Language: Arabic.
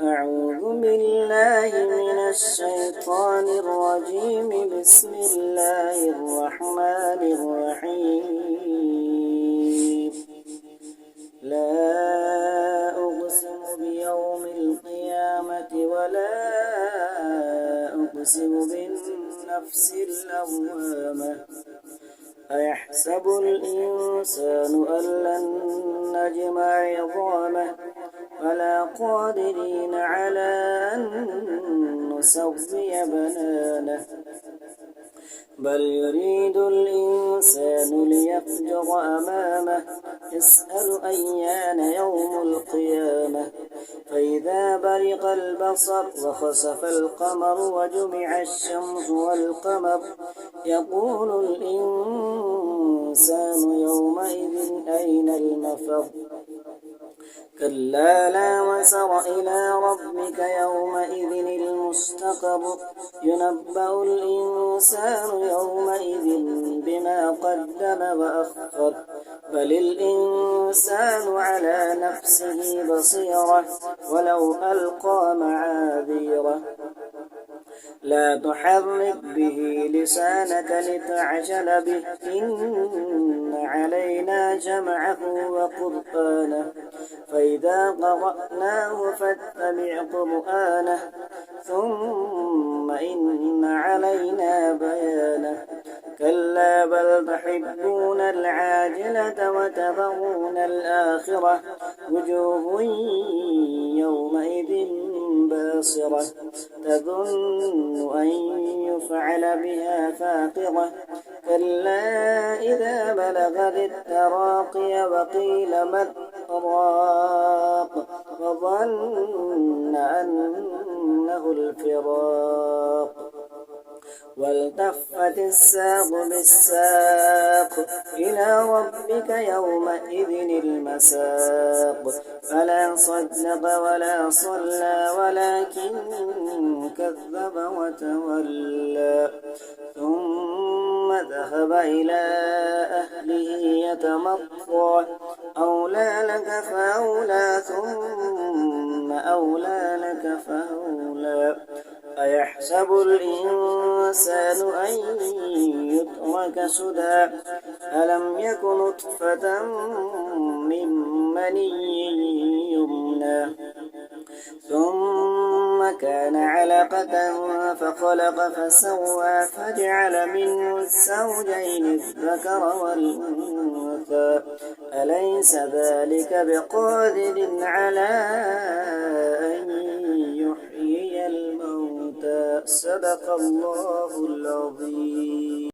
أعوذ بالله من الشيطان الرجيم. بسم الله الرحمن الرحيم. لا أقسم بيوم القيامة ولا أقسم بالنفس اللوامة. أيحسب الإنسان أن لن نجمع عظامه بلى قادرين على أن نسوي بنانه. بل يريد الإنسان ليفجر أمامه يسأل أيان يوم القيامة. فإذا برق البصر وخسف القمر وجمع الشمس والقمر يقول الإنسان يومئذ أين المفر. كلا لا وزر إلى ربك يومئذ المستقر. ينبأ الإنسان يومئذ بما قدم وأخر. بل الإنسان على نفسه بصيرة ولو ألقى معاذيره. لا تحرك به لسانك لتعجل به. إن علينا جمعه وقرآنه فإذا قرأناه فاتبع قرآنه ثم إن علينا بيانه. كلا بل تحبون العاجلة وتذرون الآخرة. وجوه يومئذ باصرة تظن أن يفعل بها فاقرة. كلا إذا بلغت التراقي وقيل من راق وظن أنه الفراق. والتفت الساق بالساق إلى ربك يومئذ المساق. فلا صدق ولا صلى ولكن كذب وتولى ثم ذهب إلى أهله يتمطى. أولى لك فأولى ثم أولى لك فأولى. أيحسب الإنسان أن يترك سدى. ألم يك نطفة من مني يمنى ثم كان علقة فخلق فسوى فجعل منه الزوجين الذكر والأنثى. أليس ذلك بقادر على أن يحيي الموتى. صدق الله العظيم.